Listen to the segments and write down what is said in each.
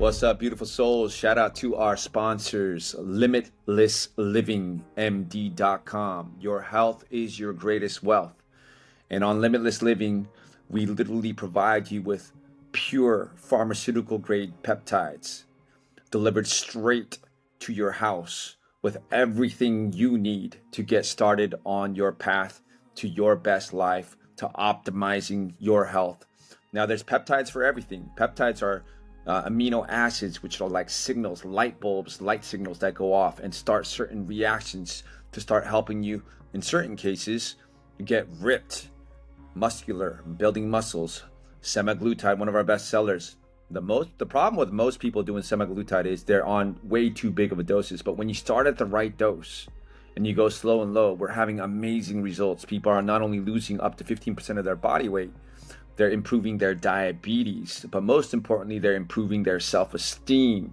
What's up, beautiful souls? Shout out to our sponsors, limitlesslivingmd.com. Your health is your greatest wealth. And on Limitless Living, we literally provide you with pure pharmaceutical grade peptides delivered straight to your house with everything you need to get started on your path to your best life, to optimizing your health. Now, there's peptides for everything. Peptides are amino acids, which are like signals, light bulbs, light signals that go off and start certain reactions to start helping you, in certain cases, get ripped, muscular, building muscles. Semaglutide, one of our best sellers. The problem with most people doing semaglutide is they're on way too big of a doses. But when you start at the right dose and you go slow and low, we're having amazing results. People are not only losing up to 15% of their body weight, they're improving their diabetes, but most importantly, they're improving their self-esteem.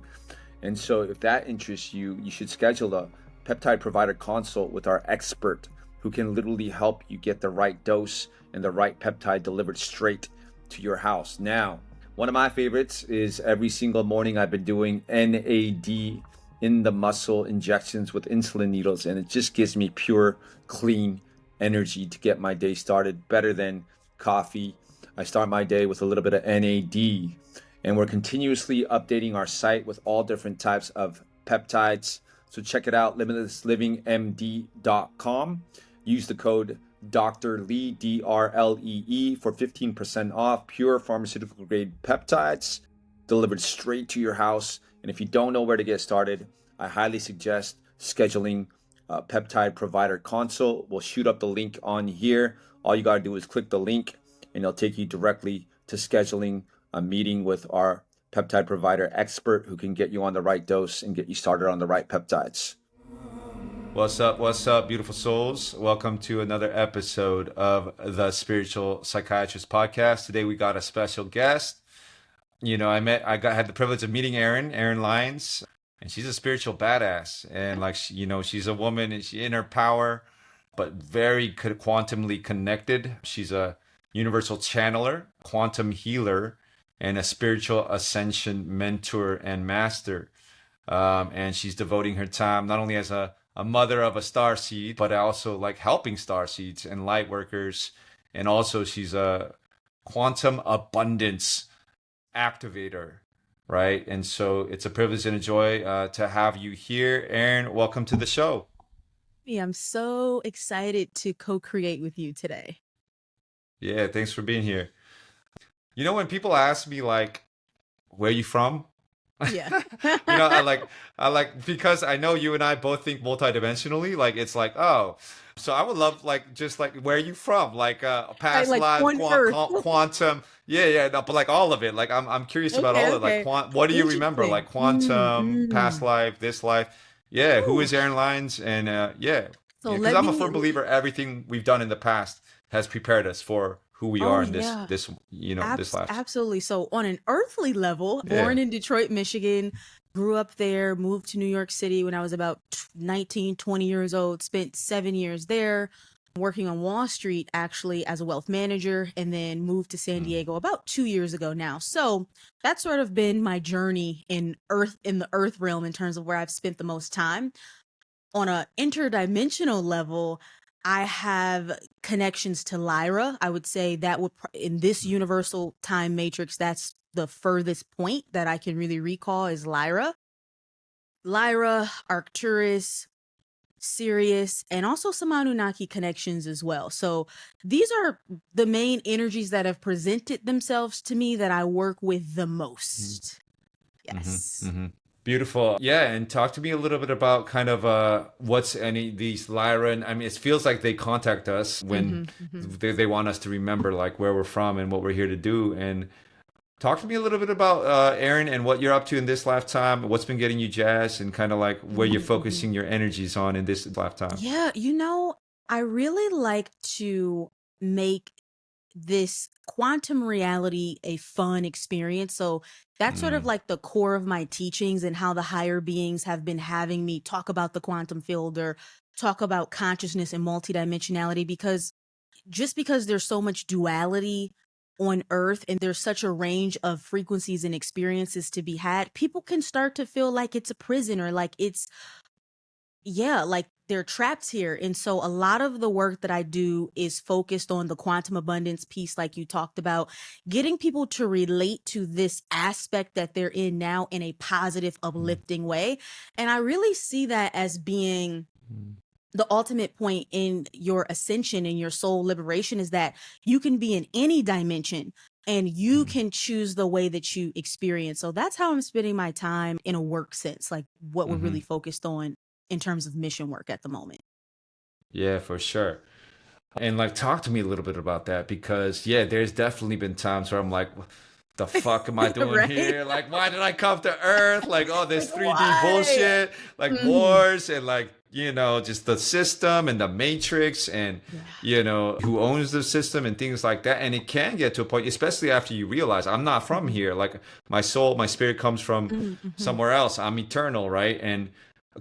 And so if that interests you, you should schedule a peptide provider consult with our expert who can literally help you get the right dose and the right peptide delivered straight to your house. Now, one of my favorites is every single morning I've been doing NAD in the muscle injections with insulin needles, and it just gives me pure, clean energy to get my day started, better than coffee. I start my day with a little bit of NAD, and we're continuously updating our site with all different types of peptides. So check it out, limitlesslivingmd.com. Use the code Dr. Lee, DRLEE, for 15% off pure pharmaceutical grade peptides delivered straight to your house. And if you don't know where to get started, I highly suggest scheduling a peptide provider consult. We'll shoot up the link on here. All you got to do is click the link, and it'll take you directly to scheduling a meeting with our peptide provider expert who can get you on the right dose and get you started on the right peptides. What's up, beautiful souls? Welcome to another episode of the Spiritual Psychiatrist Podcast. Today we got a special guest. You know, I had the privilege of meeting Erin Lyons, and she's a spiritual badass. And she's a woman and she's in her power, but very quantumly connected. She's a universal channeler, quantum healer, and a spiritual ascension mentor and master. And she's devoting her time not only as a mother of a starseed, but also like helping starseeds and light workers. And also she's a quantum abundance activator, right? And so it's a privilege and a joy to have you here. Erin, welcome to the show. I'm so excited to co-create with you today. Yeah, thanks for being here. You know, when people ask me like, where are you from? Yeah. I like because I know you and I both think multidimensionally. Like it's like, oh, so I would love just where are you from? Like past like life, quantum. Yeah, no, but like all of it. Like I'm curious about all of it. Like what do you remember? Like quantum, past life, this life. Yeah, who is Erin Lyons? And So because I'm a firm believer everything we've done in the past has prepared us for who we are in this this life. Absolutely. So on an earthly level, born in Detroit, Michigan, grew up there, moved to New York City when I was about 19, 20 years old, spent 7 years there working on Wall Street actually as a wealth manager, and then moved to San Diego about 2 years ago now. So that's sort of been my journey in the earth realm in terms of where I've spent the most time. On an interdimensional level, I have connections to Lyra. I would say that would, in this universal time matrix, that's the furthest point that I can really recall is Lyra. Lyra, Arcturus, Sirius, and also some Anunnaki connections as well. So these are the main energies that have presented themselves to me that I work with the most. Yes. Beautiful. Yeah, and talk to me a little bit about kind of what's any these Lyra. And I mean, it feels like they contact us when they want us to remember like where we're from and what we're here to do. And talk to me a little bit about Erin and what you're up to in this lifetime, what's been getting you jazzed, and kind of like where you're focusing your energies on in this lifetime. Yeah, I really like to make this quantum reality a fun experience. So that's sort of like the core of my teachings and how the higher beings have been having me talk about the quantum field or talk about consciousness and multidimensionality, because just because there's so much duality on Earth and there's such a range of frequencies and experiences to be had, people can start to feel like it's a prison or like it's, yeah, like they're trapped here. And so a lot of the work that I do is focused on the quantum abundance piece, like you talked about, getting people to relate to this aspect that they're in now in a positive, uplifting way. And I really see that as being the ultimate point in your ascension and your soul liberation, is that you can be in any dimension and you can choose the way that you experience. So that's how I'm spending my time in a work sense, like what we're really focused on in terms of mission work at the moment. Yeah, for sure. And like, talk to me a little bit about that, because yeah, there's definitely been times where I'm like, what the fuck am I doing Right? here? Like, why did I come to Earth? Like, all this Like, 3D why? bullshit, like wars and like, just the system and the matrix and, who owns the system and things like that. And it can get to a point, especially after you realize I'm not from here. Like, my soul, my spirit comes from somewhere else. I'm eternal, right? And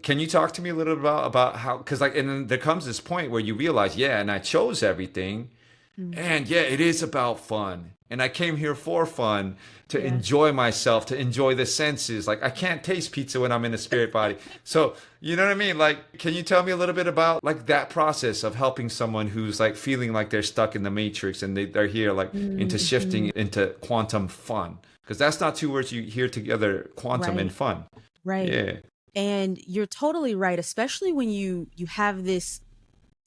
can you talk to me a little bit about how, because like, and then there comes this point where you realize, yeah, and I chose everything, and yeah, it is about fun, and I came here for fun, to enjoy myself, to enjoy the senses. Like, I can't taste pizza when I'm in a spirit body. So, you know what I mean? Like, can you tell me a little bit about like that process of helping someone who's like feeling like they're stuck in the matrix and they're here like into shifting into quantum fun? Because that's not two words you hear together, quantum and fun. Right. Yeah. And you're totally right, especially when you have this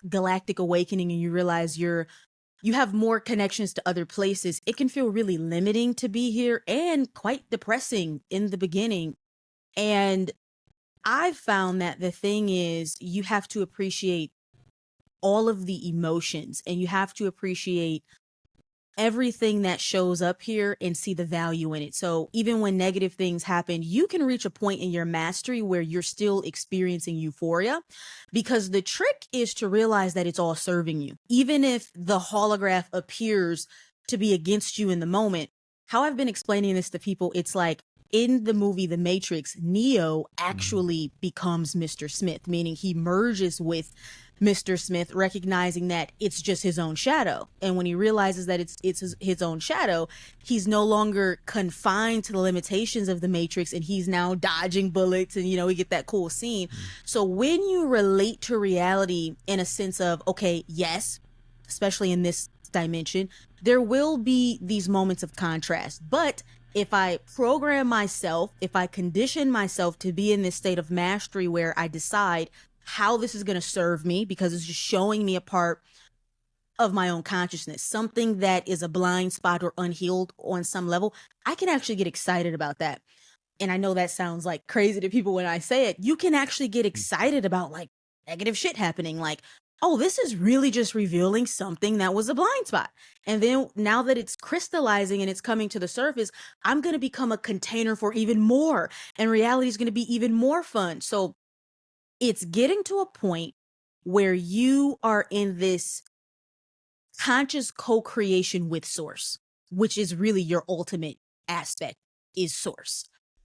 galactic awakening and you realize you have more connections to other places. It can feel really limiting to be here and quite depressing in the beginning. And I've found that the thing is, you have to appreciate all of the emotions and you have to appreciate everything that shows up here and see the value in it. So even when negative things happen, you can reach a point in your mastery where you're still experiencing euphoria, because the trick is to realize that it's all serving you. Even if the holograph appears to be against you in the moment, how I've been explaining this to people, it's like in the movie The Matrix, Neo actually becomes Mr. Smith, meaning he merges with Mr. Smith, recognizing that it's just his own shadow. And when he realizes that it's his own shadow, he's no longer confined to the limitations of the Matrix, and he's now dodging bullets, and we get that cool scene. So when you relate to reality in a sense of, okay, yes, especially in this dimension, there will be these moments of contrast, but if I program myself, if I condition myself to be in this state of mastery where I decide how this is going to serve me, because it's just showing me a part of my own consciousness, something that is a blind spot or unhealed on some level, I can actually get excited about that. And I know that sounds like crazy to people when I say it. You can actually get excited about like negative shit happening. Like, oh, this is really just revealing something that was a blind spot. And then now that it's crystallizing and it's coming to the surface, I'm going to become a container for even more. And reality is going to be even more fun. So it's getting to a point where you are in this conscious co-creation with source, which is really your ultimate aspect, is source.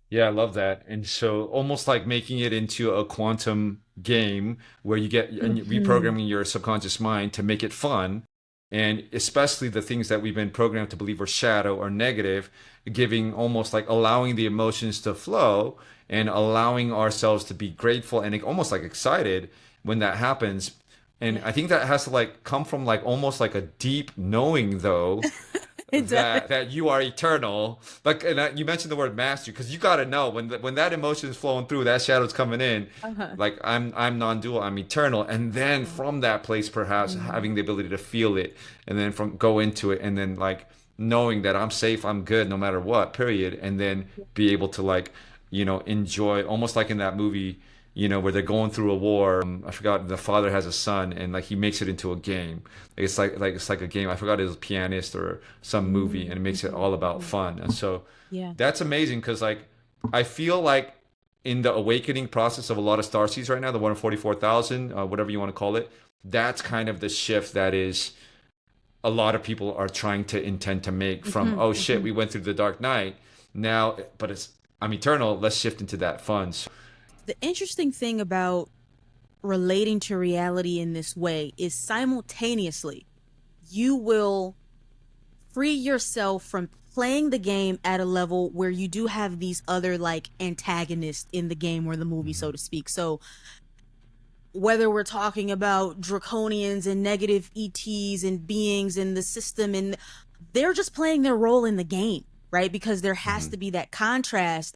Yeah, I love that. And so almost like making it into a quantum game where you get reprogramming your subconscious mind to make it fun. And especially the things that we've been programmed to believe are shadow or negative, giving almost like allowing the emotions to flow and allowing ourselves to be grateful and almost like excited when that happens. And I think that has to like come from like almost like a deep knowing though, that you are eternal. Like, and you mentioned the word mastery, because you got to know when that emotion is flowing through, that shadow's coming in. Like, I'm non-dual, I'm eternal, and then from that place, perhaps having the ability to feel it, and then go into it, and then like knowing that I'm safe, I'm good, no matter what. Period. And then be able to like, enjoy, almost like in that movie, where they're going through a war. I forgot, the father has a son, and like he makes it into a game. It's like a game. I forgot, it was Pianist or some movie, and it makes it all about fun. And so that's amazing, because like I feel like in the awakening process of a lot of starseeds right now, the 144,000, whatever you want to call it, that's kind of the shift that is a lot of people are trying to intend to make from, oh shit, we went through the dark night now, but I'm eternal. Let's shift into that fun. So, the interesting thing about relating to reality in this way is simultaneously you will free yourself from playing the game at a level where you do have these other like antagonists in the game or the movie, so to speak. So whether we're talking about draconians and negative ETs and beings in the system, and they're just playing their role in the game, right? Because there has to be that contrast.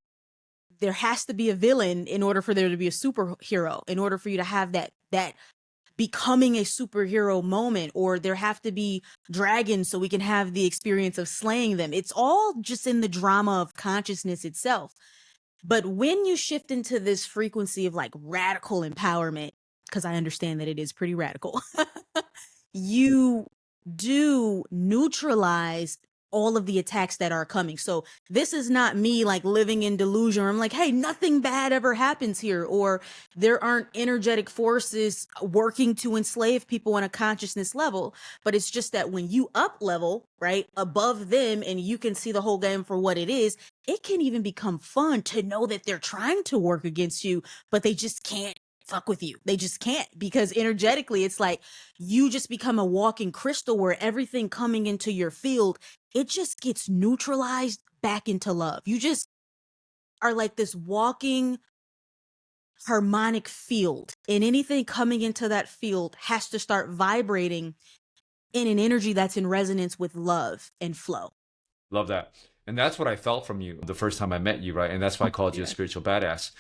There has to be a villain in order for there to be a superhero, in order for you to have that becoming a superhero moment, or there have to be dragons so we can have the experience of slaying them. It's all just in the drama of consciousness itself. But when you shift into this frequency of like radical empowerment, because I understand that it is pretty radical, you do neutralize all of the attacks that are coming. So this is not me like living in delusion where I'm like, hey, nothing bad ever happens here, or there aren't energetic forces working to enslave people on a consciousness level. But it's just that when you up level, right, above them, and you can see the whole game for what it is, it can even become fun to know that they're trying to work against you, but they just can't fuck with you. They just can't, because energetically it's like you just become a walking crystal where everything coming into your field, it just gets neutralized back into love. You just are like this walking harmonic field, and anything coming into that field has to start vibrating in an energy that's in resonance with love and flow. Love that. And that's what I felt from you the first time I met you, right? And that's why I called you a spiritual badass.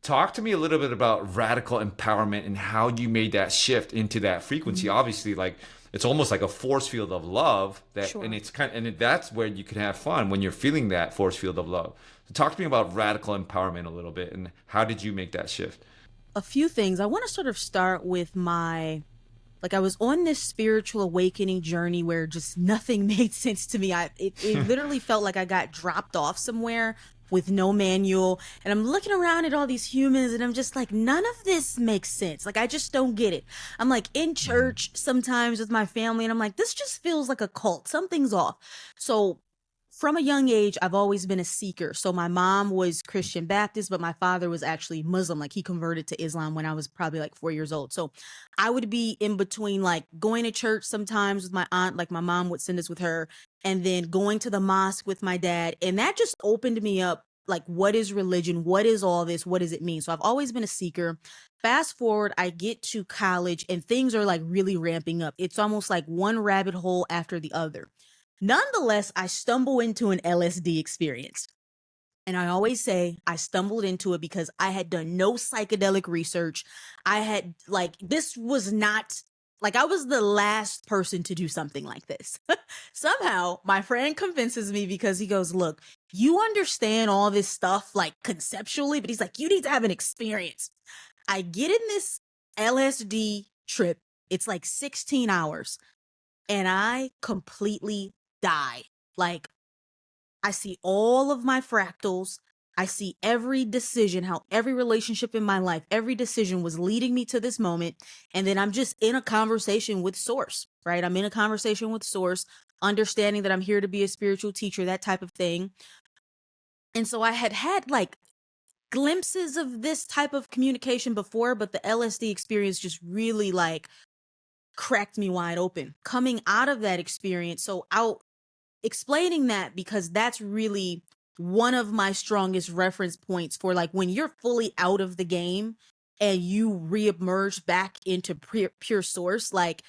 Talk to me a little bit about radical empowerment and how you made that shift into that frequency. Obviously, like it's almost like a force field of love that, and it's that's where you can have fun when you're feeling that force field of love. So talk to me about radical empowerment a little bit, and how did you make that shift? A few things. I want to sort of start with I was on this spiritual awakening journey where just nothing made sense to me. It literally felt like I got dropped off somewhere with no manual, and I'm looking around at all these humans and I'm just like, none of this makes sense. Like, I just don't get it. I'm like in church sometimes with my family and I'm like, this just feels like a cult. Something's off. So from a young age, I've always been a seeker. So my mom was Christian Baptist, but my father was actually Muslim. Like, he converted to Islam when I was probably like 4 years old. So I would be in between, like going to church sometimes with my aunt, like my mom would send us with her, and then going to the mosque with my dad. And that just opened me up. Like, what is religion? What is all this? What does it mean? So I've always been a seeker. Fast forward, I get to college and things are like really ramping up. It's almost like one rabbit hole after the other. Nonetheless, I stumble into an LSD experience. And I always say I stumbled into it because I had done no psychedelic research. This was not, like, I was the last person to do something like this. Somehow, my friend convinces me because he goes, look, you understand all this stuff, like, conceptually, but he's like, you need to have an experience. I get in this LSD trip. It's like 16 hours. And I completely die. Like, I see all of my fractals. I see every decision, how every relationship in my life, every decision was leading me to this moment. And then I'm just in a conversation with Source, right? I'm in a conversation with Source, understanding that I'm here to be a spiritual teacher, that type of thing. And so I had like glimpses of this type of communication before, but the LSD experience just really like cracked me wide open. Coming out of that experience, so out explaining that, because that's really one of my strongest reference points for like when you're fully out of the game and you reemerge back into pure source, like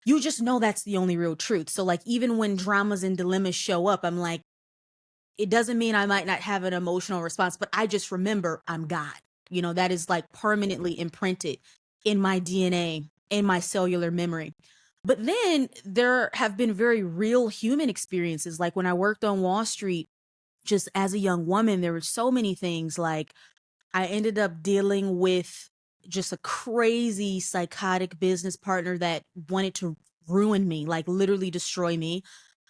you just know that's the only real truth. So like even when dramas and dilemmas show up, I'm like, it doesn't mean I might not have an emotional response, but I just remember I'm God. You know, that is like permanently imprinted in my DNA, in my cellular memory. But then there have been very real human experiences. Like when I worked on Wall Street, just as a young woman, there were so many things. Like I ended up dealing with just a crazy psychotic business partner that wanted to ruin me, like literally destroy me,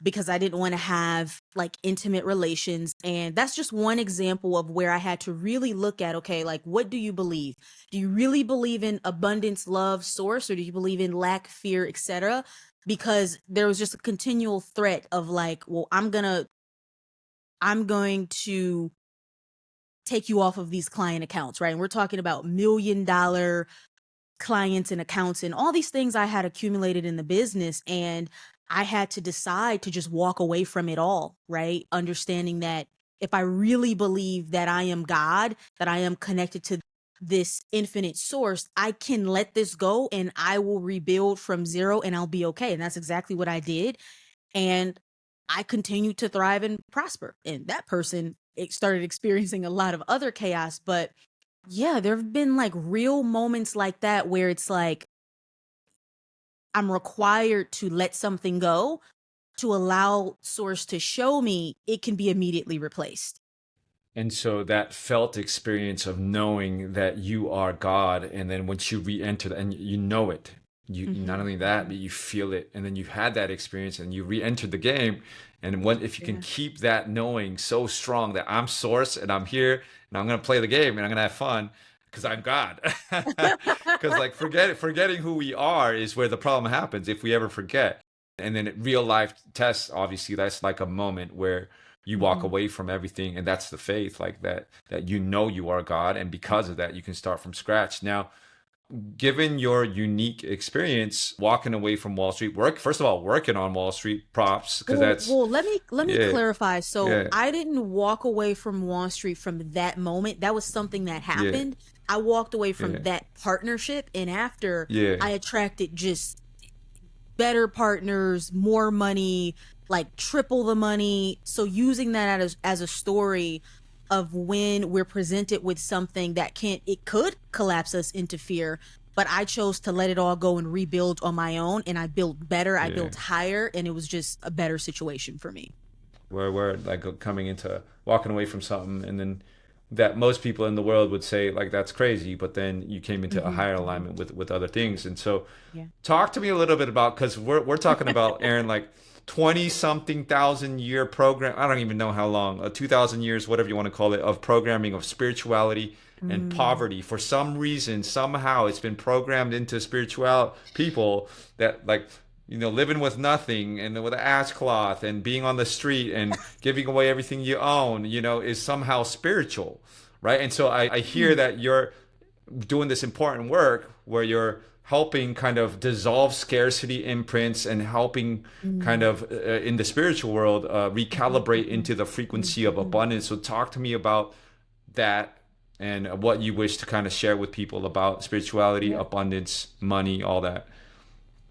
because I didn't want to have like intimate relations. And that's just one example of where I had to really look at, okay, like, what do you believe? Do you really believe in abundance, love, source, or do you believe in lack, fear, etc.? Because there was just a continual threat of like, well, I'm going to take you off of these client accounts, right? And we're talking about $1 million clients and accounts and all these things I had accumulated in the business. And I had to decide to just walk away from it all, right? Understanding that if I really believe that I am God, that I am connected to this infinite source, I can let this go and I will rebuild from zero and I'll be okay. And that's exactly what I did. And I continued to thrive and prosper. And that person started experiencing a lot of other chaos. But yeah, there have been like real moments like that where it's like I'm required to let something go to allow source to show me it can be immediately replaced. And so that felt experience of knowing that you are God, and then once you re-enter and you know it, you not only that, but you feel it, and then you've had that experience and you re-entered the game. And what if you can keep that knowing so strong that I'm source and I'm here and I'm gonna play the game and I'm gonna have fun because I'm God. Because like forgetting who we are is where the problem happens if we ever forget. And then real life tests, obviously, that's like a moment where you walk away from everything, and that's the faith, like that you know you are God, and because of that you can start from scratch. Now, given your unique experience walking away from Wall Street, working on Wall Street, props, because let me clarify. So I didn't walk away from Wall Street from that moment. That was something that happened. I walked away from that partnership, and after I attracted just better partners, more money, like triple the money. So using that as a story of when we're presented with something that could collapse us into fear, but I chose to let it all go and rebuild on my own, and I built better, I built higher, and it was just a better situation for me. Where we're like coming into walking away from something, and then that most people in the world would say like that's crazy, but then you came into a higher alignment with other things. And so talk to me a little bit about, because we're talking about, Erin, like 20 something thousand year program, I don't even know how long, 2,000 years, whatever you want to call it, of programming of spirituality and poverty. For some reason, somehow it's been programmed into spiritual people that like, you know, living with nothing and with an ass cloth and being on the street and giving away everything you own, you know, is somehow spiritual, right? And so I hear that you're doing this important work where you're helping kind of dissolve scarcity imprints and helping kind of in the spiritual world recalibrate into the frequency of abundance. So talk to me about that and what you wish to kind of share with people about spirituality, abundance, money, all that.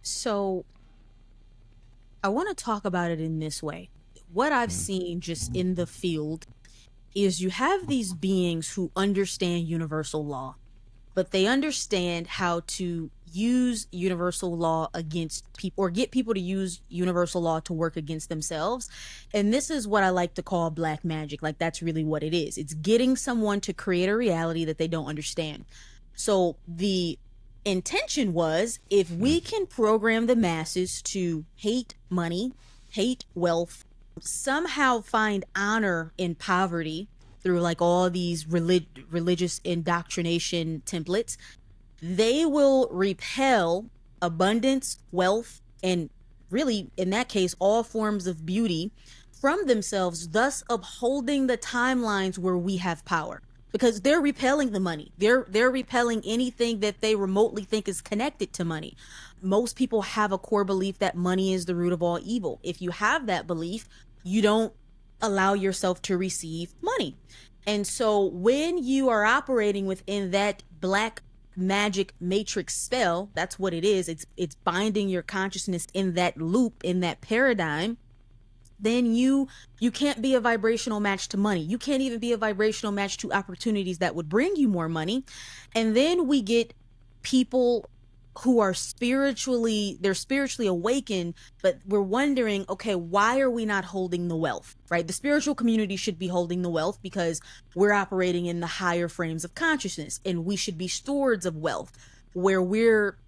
So I want to talk about it in this way. What I've seen just in the field is you have these beings who understand universal law, but they understand how to use universal law against people, or get people to use universal law to work against themselves. And this is what I like to call black magic. Like, that's really what it is. It's getting someone to create a reality that they don't understand. So the intention was, if we can program the masses to hate money, hate wealth, somehow find honor in poverty through like all these religious indoctrination templates, they will repel abundance, wealth, and really, in that case, all forms of beauty from themselves, thus upholding the timelines where we have power. Because they're repelling the money. They're repelling anything that they remotely think is connected to money. Most people have a core belief that money is the root of all evil. If you have that belief, you don't allow yourself to receive money. And so when you are operating within that black magic matrix spell, that's what it is. It's binding your consciousness in that loop, in that paradigm. Then you can't be a vibrational match to money. You can't even be a vibrational match to opportunities that would bring you more money. And then we get people who are spiritually awakened, but we're wondering, okay, why are we not holding the wealth, right? The spiritual community should be holding the wealth because we're operating in the higher frames of consciousness, and we should be stewards of wealth, where we're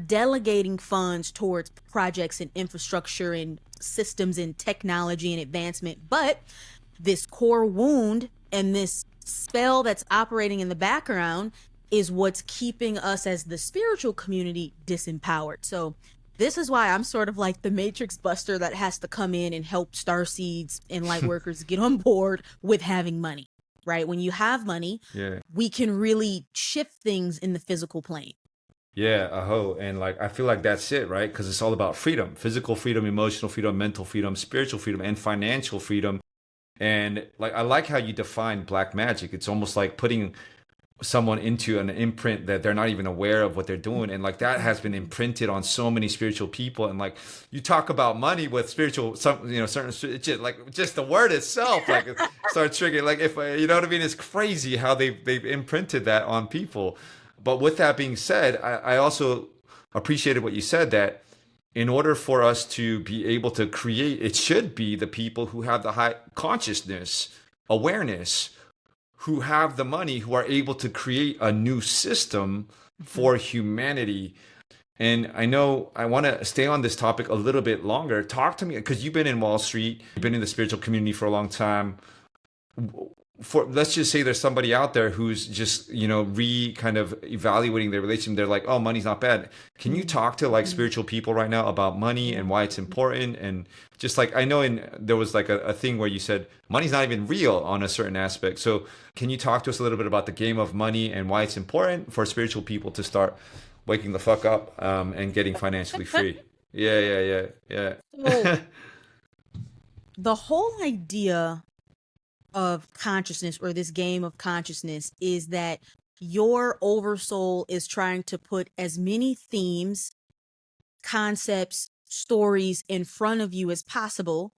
delegating funds towards projects and infrastructure and systems and technology and advancement. But this core wound and this spell that's operating in the background is what's keeping us as the spiritual community disempowered. So this is why I'm sort of like the matrix buster that has to come in and help starseeds and light workers get on board with having money, right? When you have money, we can really shift things in the physical plane. Yeah, aho. And like, I feel like that's it, right? Because it's all about freedom, physical freedom, emotional freedom, mental freedom, spiritual freedom, and financial freedom. And like, I like how you define black magic. It's almost like putting someone into an imprint that they're not even aware of what they're doing, and like that has been imprinted on so many spiritual people. And like, you talk about money with spiritual, some, you know, certain like just the word itself like starts triggering, like, if you know what I mean, it's crazy how they've imprinted that on people. But with that being said, I also appreciated what you said, that in order for us to be able to create, it should be the people who have the high consciousness, awareness, who have the money, who are able to create a new system for humanity. And I know I want to stay on this topic a little bit longer. Talk to me, because you've been in Wall Street, you've been in the spiritual community for a long time. For, let's just say there's somebody out there who's just, you know, kind of evaluating their relationship. They're like, oh, money's not bad. Can you talk to like spiritual people right now about money and why it's important? And just like, I know there was like a thing where you said money's not even real on a certain aspect. So can you talk to us a little bit about the game of money and why it's important for spiritual people to start waking the fuck up, and getting financially free? Yeah. So the whole idea of consciousness, or this game of consciousness, is that your oversoul is trying to put as many themes, concepts, stories in front of you as possible,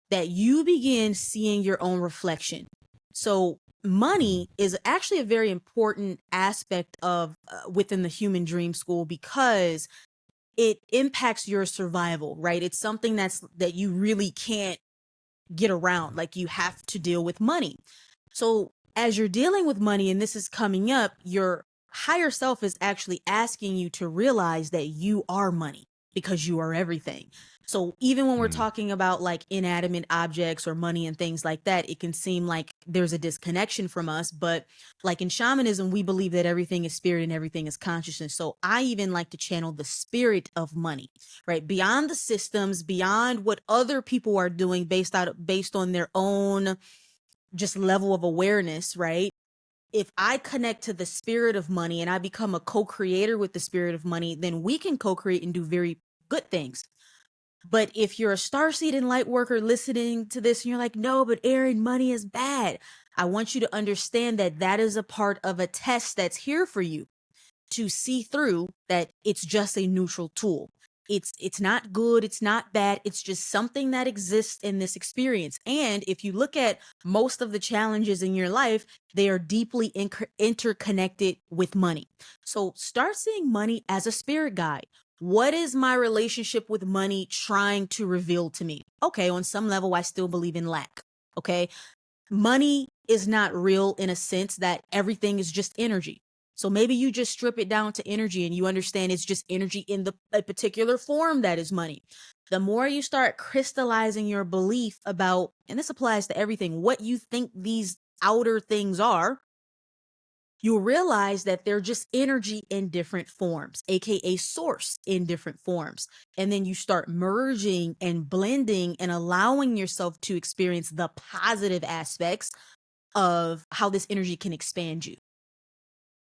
that you begin seeing your own reflection. So money is actually a very important aspect of within the human dream school, because it impacts your survival, right? It's something that you really can't get around. Like, you have to deal with money. So as you're dealing with money, and this is coming up, your higher self is actually asking you to realize that you are money, because you are everything. So even when we're talking about like inanimate objects or money and things like that, it can seem like there's a disconnection from us. But like in shamanism, we believe that everything is spirit and everything is consciousness. So I even like to channel the spirit of money, right? Beyond the systems, beyond what other people are doing based on their own just level of awareness, right? If I connect to the spirit of money and I become a co-creator with the spirit of money, then we can co-create and do very good things. But if you're a starseed and light worker listening to this and you're like, no, but Erin, money is bad, I want you to understand that that is a part of a test that's here for you to see through, that it's just a neutral tool. It's not good, it's not bad, it's just something that exists in this experience. And if you look at most of the challenges in your life, they are deeply interconnected with money. So start seeing money as a spirit guide. What is my relationship with money trying to reveal to me? Okay, on some level, I still believe in lack. Okay, money is not real in a sense that everything is just energy. So maybe you just strip it down to energy and you understand it's just energy in a particular form that is money. The more you start crystallizing your belief about, and this applies to everything, what you think these outer things are, you'll realize that they're just energy in different forms, aka source in different forms. And then you start merging and blending and allowing yourself to experience the positive aspects of how this energy can expand you.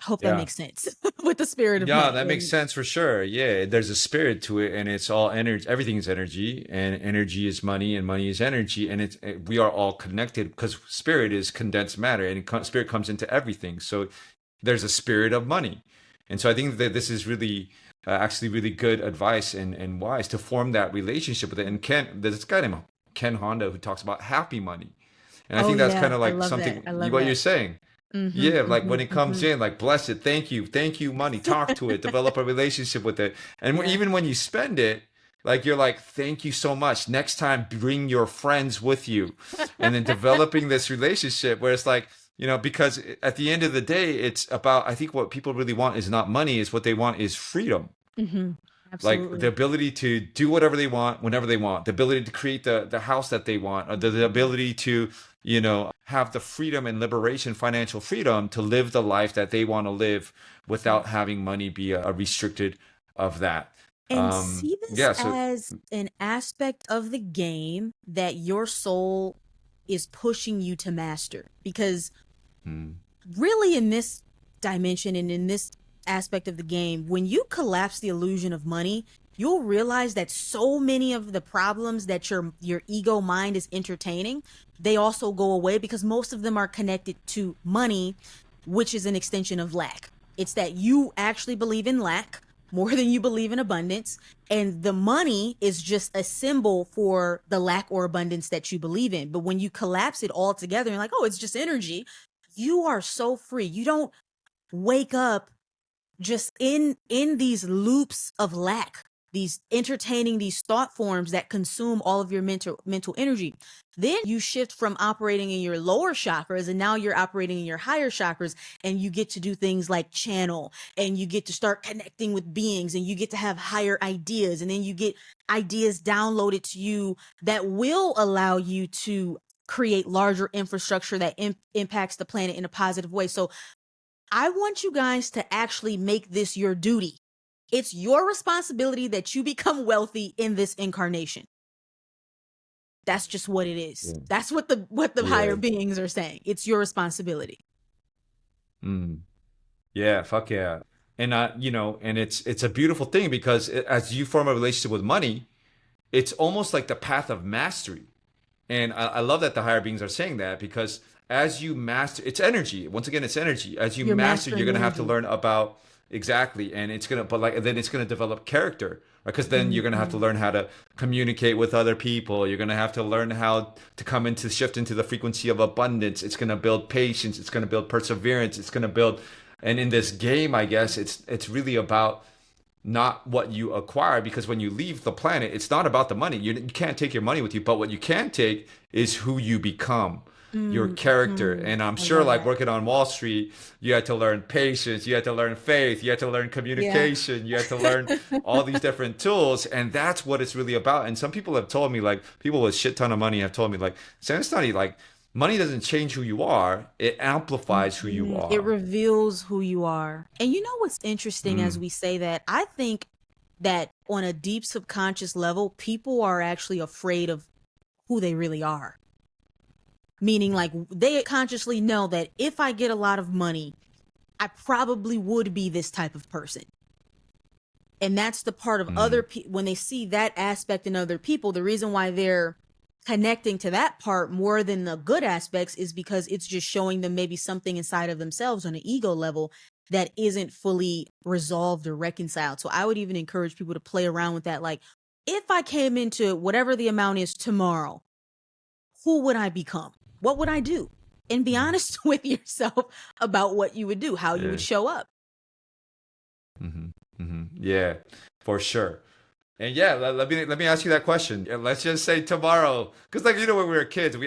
I hope that Yeah. makes sense with the spirit of Yeah, money. that makes sense for sure. Yeah, there's a spirit to it, and it's all energy. Everything is energy, and energy is money, and money is energy, and we are all connected, because spirit is condensed matter, and spirit comes into everything. So there's a spirit of money, and so I think that this is really actually really good advice and wise to form that relationship with it. And there's this guy named Ken Honda who talks about happy money, and I think that's kind of I like love something that. I love what that. you're saying. Yeah, like when it comes in, like, bless it, thank you, money, talk to it, develop a relationship with it. And Yeah. even when you spend it, like, you're like, thank you so much. Next time, bring your friends with you. And then developing this relationship where it's like, you know, because at the end of the day, it's about, I think what people really want is not money, is what they want is freedom. Like the Absolutely. ability to do whatever they want, whenever they want, the ability to create the house that they want, or the ability to, you know, have the freedom and liberation, financial freedom to live the life that they want to live without having money be a restricted of that. And see this Yeah. So, as an aspect of the game that your soul is pushing you to master. Because really, in this dimension and in this aspect of the game, when you collapse the illusion of money, you'll realize that so many of the problems that your ego mind is entertaining, they also go away because most of them are connected to money, which is an extension of lack. It's that you actually believe in lack more than you believe in abundance, and the money is just a symbol for the lack or abundance that you believe in. But when you collapse it all together and like, oh, it's just energy, you are so free. You don't wake up just in these loops of lack, these entertaining these thought forms that consume all of your mental energy. Then you shift from operating in your lower chakras, and now you're operating in your higher chakras, and you get to do things like channel, and you get to start connecting with beings, and you get to have higher ideas, and then you get ideas downloaded to you that will allow you to create larger infrastructure that impacts the planet in a positive way. So I want you guys to actually make this your duty. It's your responsibility that you become wealthy in this incarnation. That's just what it is. Yeah. That's what the higher beings are saying. It's your responsibility. Yeah, fuck yeah. And and it's a beautiful thing because as you form a relationship with money, it's almost like the path of mastery. And I love that the higher beings are saying that, because as you master, it's energy. Once again, it's energy. As you master, you're going to have to learn about exactly, and it's going to, then it's going to develop character, because then you're going to have to learn how to communicate with other people. You're going to have to learn how to shift into the frequency of abundance. It's going to build patience. It's going to build perseverance. It's going to build, and in this game, I guess it's really about not what you acquire, because when you leave the planet, it's not about the money. You can't take your money with you, but what you can take is who you become, your character. And I'm sure, like working on Wall Street, you had to learn patience, you had to learn faith, you had to learn communication, you had to learn all these different tools, and that's what it's really about. And some people have told me, like people with shit ton of money have told me, like, Sam Study, like money doesn't change who you are, it amplifies who you are. It reveals who you are. And you know what's interesting as we say that? I think that on a deep subconscious level, people are actually afraid of who they really are. Meaning, like, they consciously know that if I get a lot of money, I probably would be this type of person. And that's the part of other people, when they see that aspect in other people, the reason why they're connecting to that part more than the good aspects is because it's just showing them maybe something inside of themselves on an ego level that isn't fully resolved or reconciled. So I would even encourage people to play around with that. Like, if I came into whatever the amount is tomorrow, who would I become? What would I do? And be honest with yourself about what you would do, how you would show up. Yeah, for sure. And yeah, let me ask you that question. Let's just say tomorrow, because like, when we were kids, I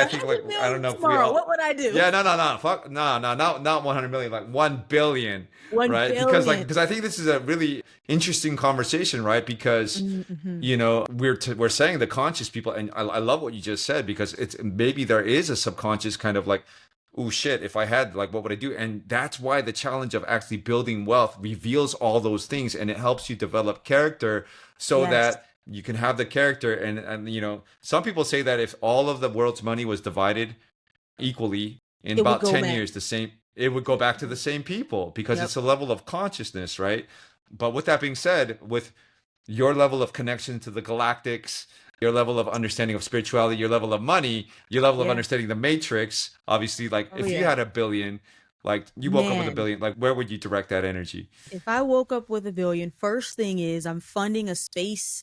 think like, I don't know if we all, what would I do? Yeah, no, fuck, no, not 100 million, like 1 billion, 1 right? billion. Because I think this is a really interesting conversation, right? Because we're saying the conscious people, and I love what you just said, because it's maybe there is a subconscious kind of like, oh shit, if I had, like, what would I do? And that's why the challenge of actually building wealth reveals all those things, and it helps you develop character so that you can have the character. And some people say that if all of the world's money was divided equally in about 10 years, it would go back to the same people, because it's a level of consciousness, right? But with that being said, with your level of connection to the galactics, your level of understanding of spirituality, your level of money, your level of understanding the matrix, obviously, like if you had $1 billion, like you woke up with $1 billion, like where would you direct that energy? If I woke up with $1 billion, first thing is I'm funding a space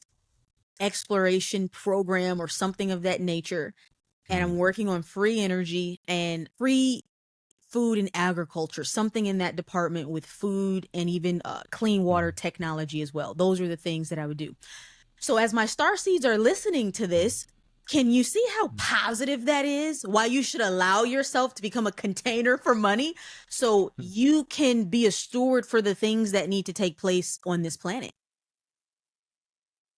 exploration program or something of that nature. And I'm working on free energy and free food and agriculture, something in that department with food and even clean water technology as well. Those are the things that I would do. So as my starseeds are listening to this, can you see how positive that is? Why you should allow yourself to become a container for money so you can be a steward for the things that need to take place on this planet.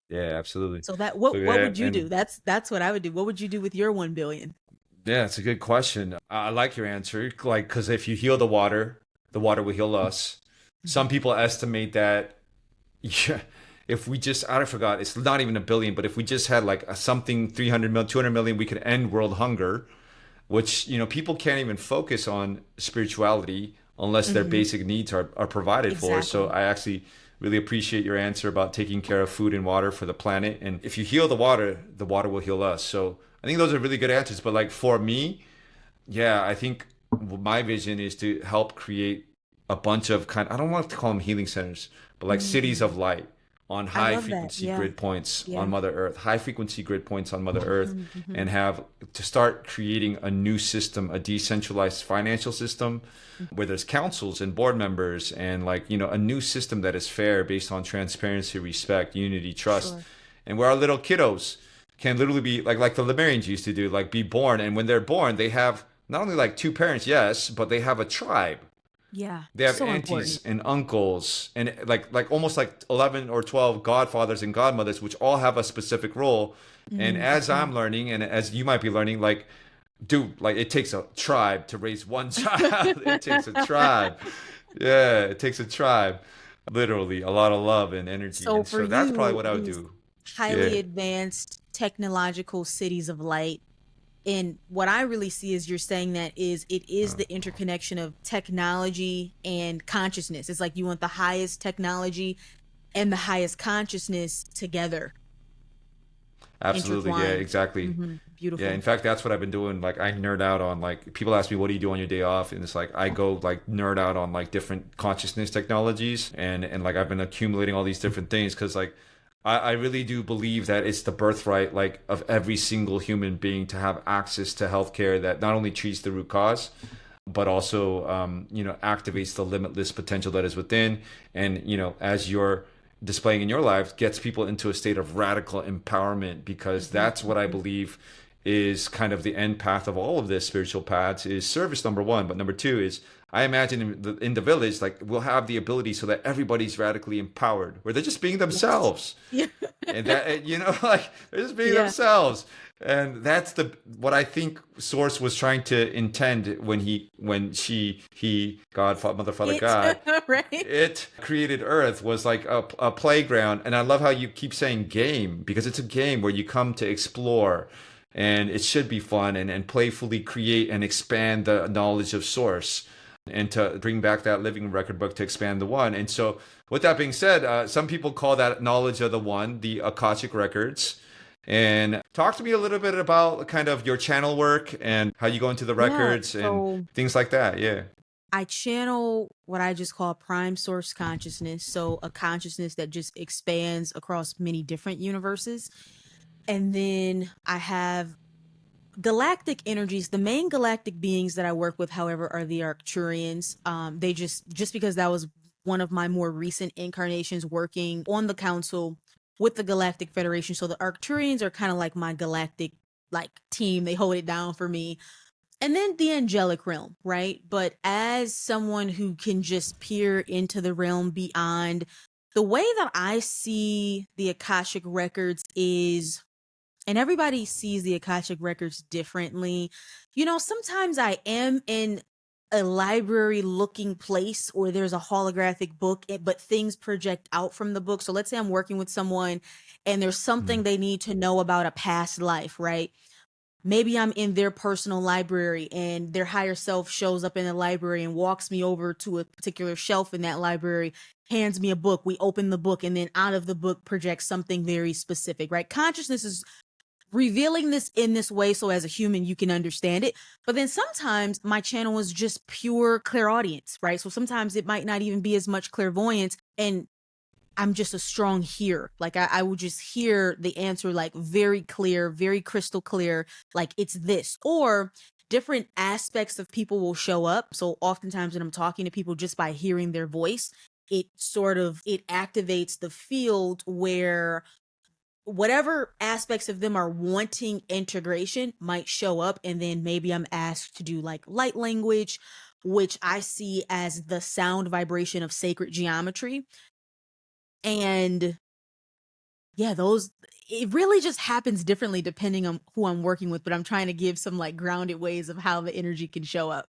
Yeah, absolutely. So what would you do? That's what I would do. What would you do with your 1 billion? Yeah, it's a good question. I like your answer. Like, because if you heal the water will heal us. Some people estimate that, if we just, I forgot, it's not even $1 billion, but if we just had like something 300 million, 200 million, we could end world hunger, which, people can't even focus on spirituality unless their Hmm. basic needs are provided for. So Exactly. I actually really appreciate your answer about taking care of food and water for the planet. And if you heal the water will heal us. So I think those are really good answers. But like for me, yeah, I think my vision is to help create a bunch of I don't want to call them healing centers, but like cities Mm. of light on I high love that. frequency Yeah. grid points on Yeah. Mother Earth, high frequency grid points on Mother Earth, Hmm. Hmm. and have to start creating a new system, a decentralized financial system where there's councils and board members and a new system that is fair based on transparency, respect, unity, trust, Sure. and where our little kiddos can literally be like the Lemurians used to do, like be born, and when they're born, they have not only like two parents, yes, but they have a tribe. Yeah. They have So aunties important. and uncles and like almost like 11 or 12 godfathers and godmothers, which all have a specific role. And as Hmm. I'm learning, and as you might be learning, like, dude, like it takes a tribe to raise one child. It takes a tribe. Yeah, it takes a tribe. Literally, a lot of love and energy. So And for so that's probably you, what I would these do. highly Yeah. advanced technological cities of light, and what I really see is you're saying that is it is the interconnection of technology and consciousness. It's like you want the highest technology and the highest consciousness together, Absolutely. Yeah, intertwined. exactly. Yeah, in Beautiful. fact, that's what I've been doing. Like, I nerd out on like people ask me, "What do you do on your day off?" And it's like I go like nerd out on like different consciousness technologies, and like I've been accumulating all these different things because like I really do believe that it's the birthright like of every single human being to have access to healthcare that not only treats the root cause, but also activates the limitless potential that is within, and as you're displaying in your life, gets people into a state of radical empowerment, because Hmm. that's what I believe is kind of the end path of all of this spiritual paths is service, number one. But number two is, I imagine in the village, like we'll have the ability so that everybody's radically empowered, where they're just being Yes. themselves, Yeah. and that like they're just being Yeah. themselves. And that's the what I think Source was trying to intend when he God, Mother, Father, It God, right. it created Earth was like a playground. And I love how you keep saying game, because it's a game where you come to explore, and it should be fun and playfully create and expand the knowledge of Source, and to bring back that living record book to expand the one. And so with that being said, some people call that knowledge of the one the Akashic records. And talk to me a little bit about kind of your channel work and how you go into the Yeah. records and So things like that. Yeah. I channel what I just call prime source consciousness. So a consciousness that just expands across many different universes. And then I have galactic energies. The main galactic beings that I work with, however, are the Arcturians. They just because that was one of my more recent incarnations working on the council with the Galactic Federation. So the Arcturians are kind of like my galactic like team. They hold it down for me. And then the angelic realm, right? But as someone who can just peer into the realm beyond, the way that I see the Akashic records is, and everybody sees the Akashic records differently. Sometimes I am in a library looking place, or there's a holographic book, but things project out from the book. So let's say I'm working with someone and there's something Mm. they need to know about a past life, right? Maybe I'm in their personal library and their higher self shows up in the library and walks me over to a particular shelf in that library, hands me a book. We open the book, and then out of the book projects something very specific, right? Consciousness is revealing this in this way so as a human you can understand it. But then sometimes my channel is just pure clairaudience, right? So sometimes it might not even be as much clairvoyance, and I'm just a strong hearer. Like I would just hear the answer like very clear, very crystal clear, like it's this. Or different aspects of people will show up. So oftentimes when I'm talking to people, just by hearing their voice, it activates the field where whatever aspects of them are wanting integration might show up. And then maybe I'm asked to do like light language, which I see as the sound vibration of sacred geometry. And yeah, those, it really just happens differently depending on who I'm working with, but I'm trying to give some like grounded ways of how the energy can show up.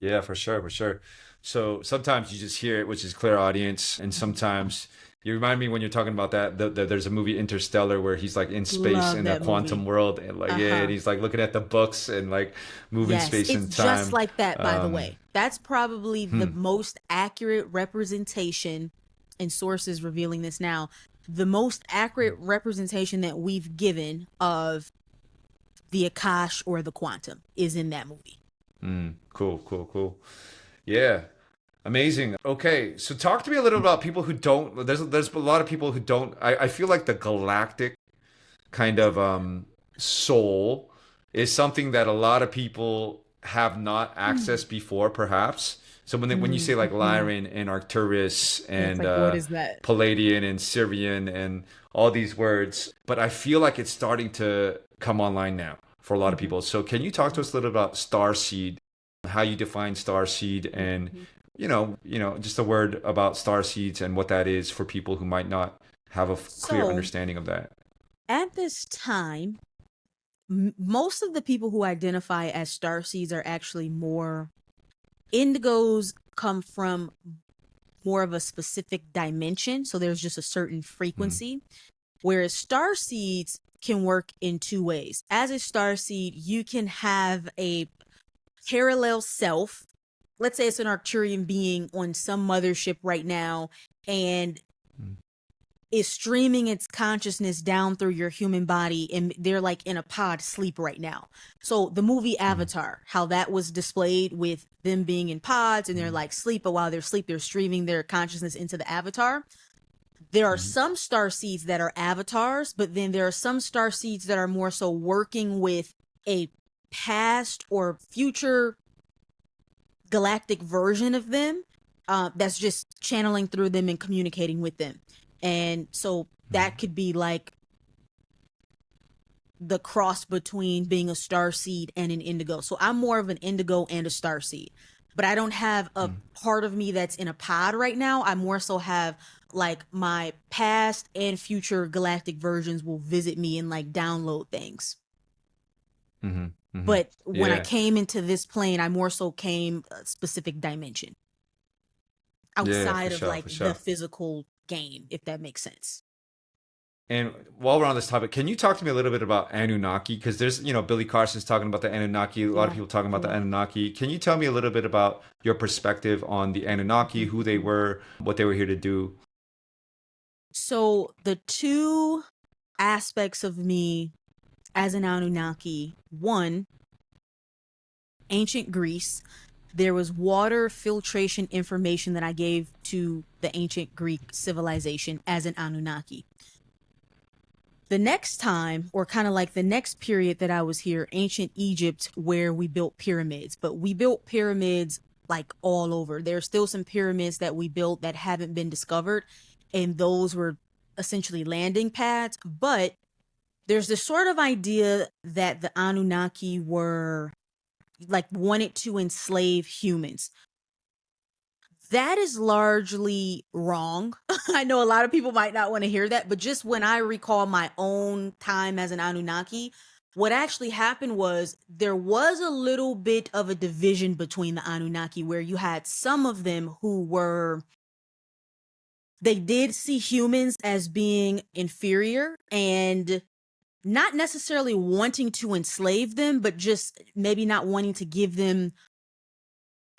Yeah, for sure, for sure. So sometimes you just hear it, which is clear audience, and sometimes You remind me when you're talking about that. There's a movie Interstellar where he's like in space Love in a that quantum movie. world, and like yeah, and Uh-huh. he's like looking at the books and like moving Yes, space it's and just time. like that, by the Um, way. That's probably the hmm, most accurate representation, and sources revealing this now, the most accurate representation that we've given of the Akash or the quantum is in that movie. cool, cool, cool. Yeah, amazing. Okay, so talk to me a little about people who don't. There's a lot of people who don't. I feel like the galactic kind of soul is something that a lot of people have not Mm. accessed before, perhaps. So when you say like Mm-hmm. Lyran and Arcturus And it's and like, what is that? Palladian and Syrian and all these words, but I feel like it's starting to come online now for a lot of Mm-hmm. people. So can you talk to us a little about starseed, how you define starseed, and Mm-hmm. just a word about starseeds and what that is for people who might not have a clear So understanding of that. at this time, most of the people who identify as starseeds are actually more indigos, come from more of a specific dimension. So there's just a certain Mm, frequency. Whereas starseeds can work in two ways. As a starseed, you can have a parallel self. Let's say it's an Arcturian being on some mothership right now and mm, is streaming its consciousness down through your human body, and they're like in a pod sleep right now. So the movie mm, Avatar, how that was displayed with them being in pods and they're mm, like sleep, but while they're asleep they're streaming their consciousness into the avatar. There are mm, some star seeds that are avatars, but then there are some star seeds that are more so working with a past or future galactic version of them, that's just channeling through them and communicating with them. And so that mm, could be like the cross between being a star seed and an indigo. So I'm more of an indigo and a star seed, but I don't have a mm, part of me that's in a pod right now. I more so have like my past and future galactic versions will visit me and like download things. mhm, mhm. But when I Yeah, came into this plane, I more so came a specific dimension yeah, outside of for like the sure. physical game, if that makes sense. And while we're on this topic, can you talk to me a little bit about Anunnaki? Because there's, Billy Carson's talking about the Anunnaki, a lot of Yeah. people talking about the Yeah. Anunnaki. Can you tell me a little bit about your perspective on the Anunnaki, Mhm. who they were, what they were here to do? So the two aspects of me as an Anunnaki, one, ancient Greece, there was water filtration information that I gave to the ancient Greek civilization as an Anunnaki. The next time, or kind of like the next period that I was here, ancient Egypt, where we built pyramids, but we built pyramids like all over. There's still some pyramids that we built that haven't been discovered, and those were essentially landing pads. But there's this sort of idea that the Anunnaki were like wanted to enslave humans. That is largely wrong. I know a lot of people might not want to hear that, but just when I recall my own time as an Anunnaki, what actually happened was there was a little bit of a division between the Anunnaki where you had some of them who were, they did see humans as being inferior and not necessarily wanting to enslave them, but just maybe not wanting to give them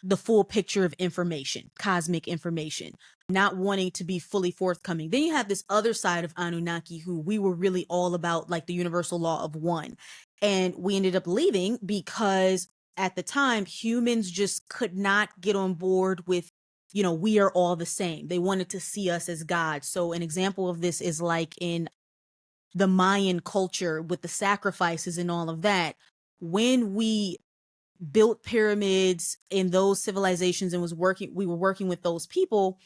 the full picture of information, cosmic information, not wanting to be fully forthcoming. Then you have this other side of Anunnaki who we were really all about, like the universal law of one. And we ended up leaving because at the time, humans just could not get on board with, we are all the same. They wanted to see us as gods. So an example of this is like in the Mayan culture with the sacrifices and all of that. When we built pyramids in those civilizations and we were working with those people,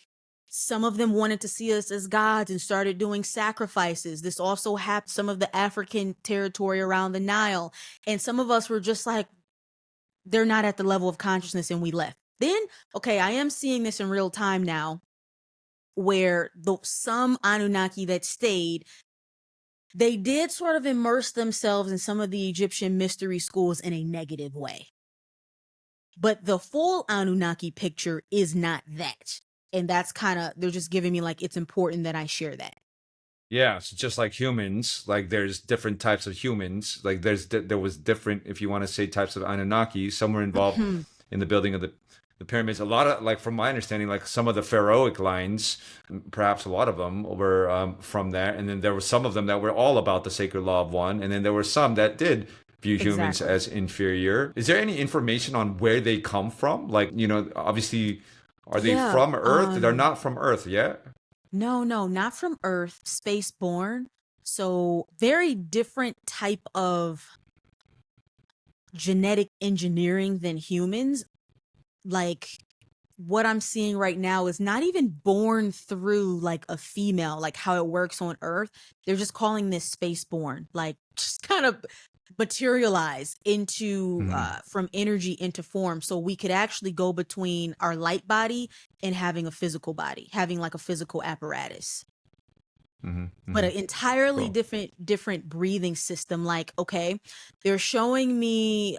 some of them wanted to see us as gods and started doing sacrifices. This also happened some of the African territory around the Nile, and some of us were just like, they're not at the level of consciousness, and we left. Then okay, I am seeing this in real time now, where some Anunnaki that stayed, they did sort of immerse themselves in some of the Egyptian mystery schools in a negative way. But the full Anunnaki picture is not that. And that's kind of, they're just giving me like, it's important that I share that. Yeah, so just like humans, like there's different types of humans. Like there was different, if you want to say, types of Anunnaki. Some were involved in the building of the pyramids. A lot of, like, from my understanding, like some of the pharaohic lines, perhaps a lot of them were from there. And then there were some of them that were all about the sacred law of one. And then there were some that did view humans Exactly. as inferior. Is there any information on where they come from? Like, obviously, are they Yeah. from Earth? They're not from Earth yet. No, not from Earth, space born. So very different type of genetic engineering than humans. Like what I'm seeing right now is not even born through like a female, like how it works on Earth. They're just calling this space born, like just kind of materialize into from energy into form, so we could actually go between our light body and having a physical body, having like a physical apparatus. But an entirely Cool. different breathing system. Like, okay, they're showing me,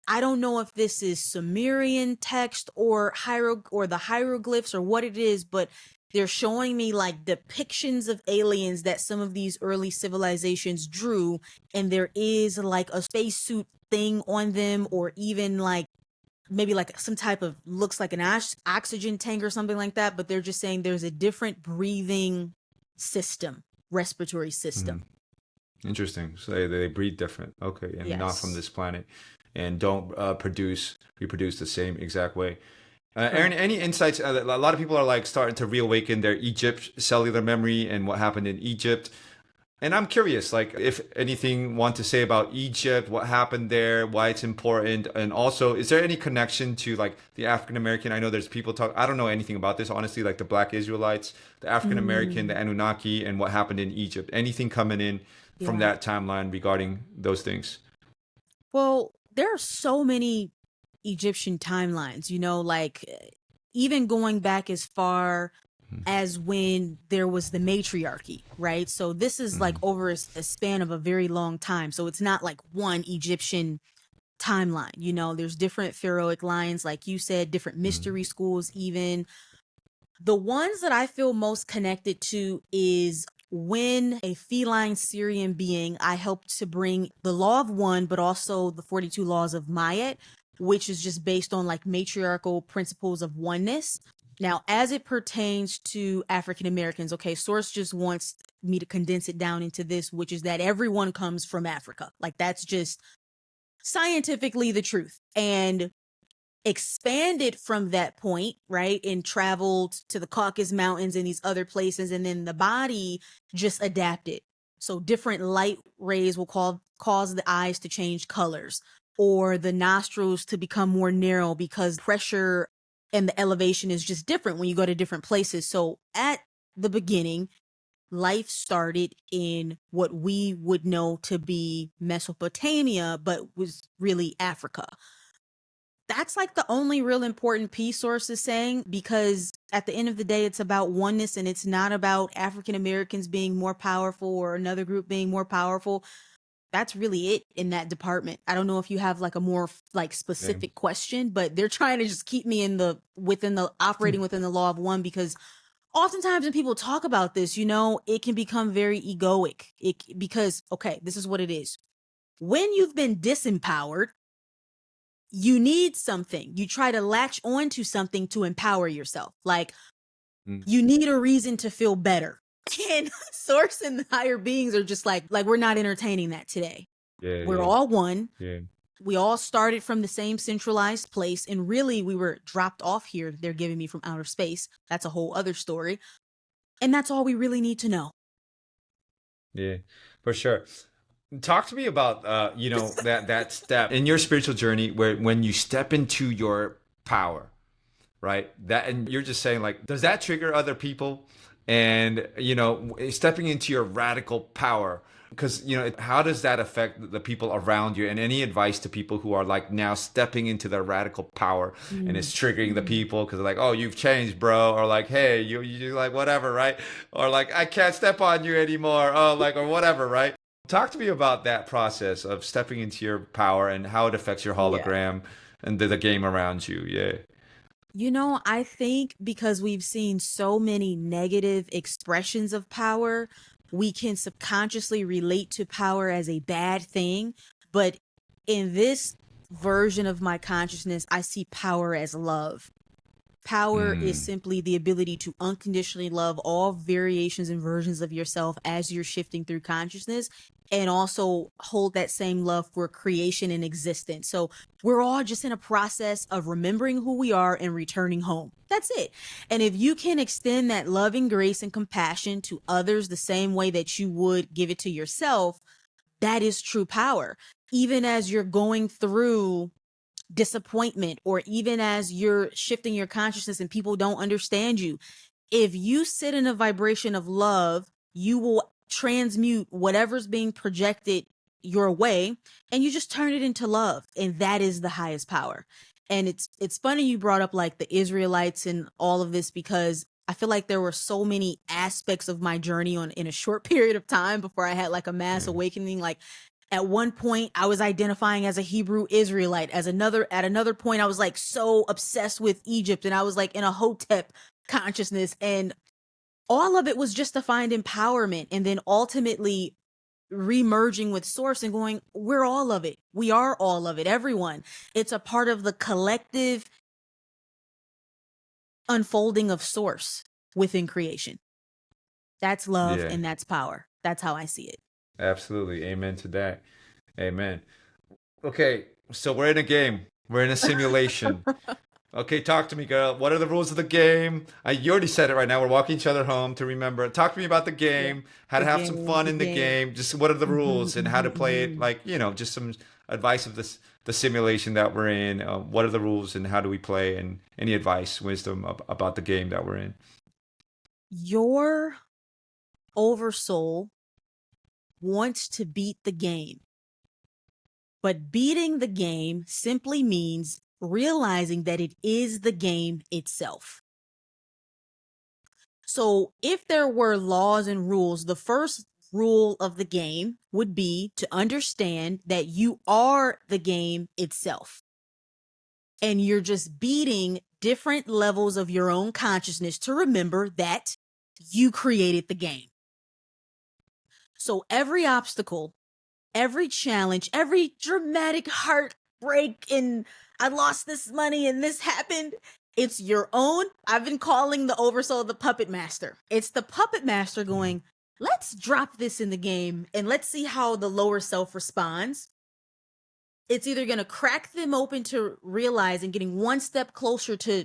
I don't know if this is Sumerian text or the hieroglyphs or what it is, but they're showing me like depictions of aliens that some of these early civilizations drew, and there is like a spacesuit thing on them, or even like maybe like some type of, looks like an oxygen tank or something like that, but they're just saying there's a different breathing system, respiratory system. Interesting. So they breathe different. Okay, and not from Yes. this planet, and don't reproduce the same exact way. Erin, any insights? A lot of people are like starting to reawaken their Egypt cellular memory and what happened in Egypt. And I'm curious, like, if anything want to say about Egypt, what happened there, why it's important, and also, is there any connection to like the African American? I know there's people talk. I don't know anything about this, honestly. Like the Black Israelites, the African American, the Anunnaki, and what happened in Egypt. Anything coming in from Yeah. that timeline regarding those things? Well, there are so many Egyptian timelines, like even going back as far as when there was the matriarchy, right? So this is like over a span of a very long time. So it's not like one Egyptian timeline, there's different pharaohic lines, like you said, different mystery schools, even. The ones that I feel most connected to is when a feline Syrian being, I helped to bring the law of one, but also the 42 laws of Mayat, which is just based on like matriarchal principles of oneness. Now, as it pertains to African Americans, okay, Source just wants me to condense it down into this, which is that everyone comes from Africa. Like that's just scientifically the truth. And expanded from that point, right, and traveled to the Caucasus Mountains and these other places, and then the body just adapted. So different light rays will cause the eyes to change colors, or the nostrils to become more narrow because pressure and the elevation is just different when you go to different places. So at the beginning, life started in what we would know to be Mesopotamia, but was really Africa. That's like the only real important piece Source is saying, because at the end of the day, it's about oneness, and it's not about African Americans being more powerful or another group being more powerful. That's really it in that department. I don't know if you have like a more like specific question, but they're trying to just keep me operating within the law of one, because oftentimes when people talk about this, it can become very egoic. Because, okay, this is what it is. When you've been disempowered, you need something. You try to latch on to something to empower yourself. Like you need a reason to feel better. And Source and the higher beings are just like we're not entertaining that today. We're all one. We all started from the same centralized place, and really we were dropped off here. They're giving me from outer space. That's a whole other story. And that's all we really need to know. Yeah, for sure. Talk to me about that step in your spiritual journey where when you step into your power, right? That, and you're just saying, like, does that trigger other people? And stepping into your radical power, because how does that affect the people around you? And any advice to people who are like now stepping into their radical power and it's triggering the people because they're like, oh, you've changed, bro, or like, hey, you like whatever, right? Or like, I can't step on you anymore, oh, like, or whatever, right? Talk to me about that process of stepping into your power and how it affects your Yeah. hologram and the game around you. Yeah. I think because we've seen so many negative expressions of power, we can subconsciously relate to power as a bad thing. But in this version of my consciousness, I see power as love. Power is Mm, simply the ability to unconditionally love all variations and versions of yourself as you're shifting through consciousness, and also hold that same love for creation and existence. So we're all just in a process of remembering who we are and returning home. That's it. And if you can extend that loving grace and compassion to others the same way that you would give it to yourself, that is true power. Even as you're going through disappointment, or even as you're shifting your consciousness and people don't understand you, if you sit in a vibration of love, you will transmute whatever's being projected your way, and you just turn it into love, and that is the highest power. And it's funny you brought up like the Israelites and all of this, because I feel like there were so many aspects of my journey on in a short period of time before I had like a mass yeah. awakening. Like at one point I was identifying as a Hebrew Israelite. At another point I was like so obsessed with Egypt, and I was like in a Hotep consciousness, and all of it was just to find empowerment, and then ultimately remerging with source and going, we're all of it. We are all of it. Everyone. It's a part of the collective unfolding of source within creation. That's love Yeah, and that's power. That's how I see it. absolutely. Amen to that. Amen. Okay, so we're in a game. We're in a simulation. Okay, talk to me, girl. What are the rules of the game? You already said it right now. We're walking each other home to remember. Talk to me about the Yeah. game, how The to have some game, fun the in the game. game. Just what are the Hmm, rules and how to play it? hmm. Like, just some advice of the simulation that we're in. What are the rules and how do we play? And any advice, wisdom about the game that we're in. Your oversoul wants to beat the game, but beating the game simply means realizing that it is the game itself. So if there were laws and rules, the first rule of the game would be to understand that you are the game itself, and you're just beating different levels of your own consciousness to remember that you created the game. So every obstacle, every challenge, every dramatic heartbreak, and I lost this money and this happened, it's your own. I've been calling the oversoul the puppet master. It's the puppet master Mm. going, let's drop this in the game and let's see how the lower self responds. It's either going to crack them open to realizing, getting one step closer to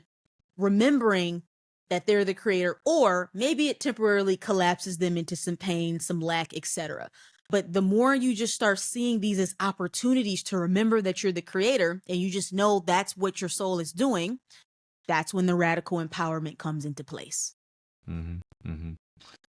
remembering that they're the creator, or maybe it temporarily collapses them into some pain, some lack, etc. But the more you just start seeing these as opportunities to remember that you're the creator, and you just know that's what your soul is doing, that's when the radical empowerment comes into place. Hmm. Hmm.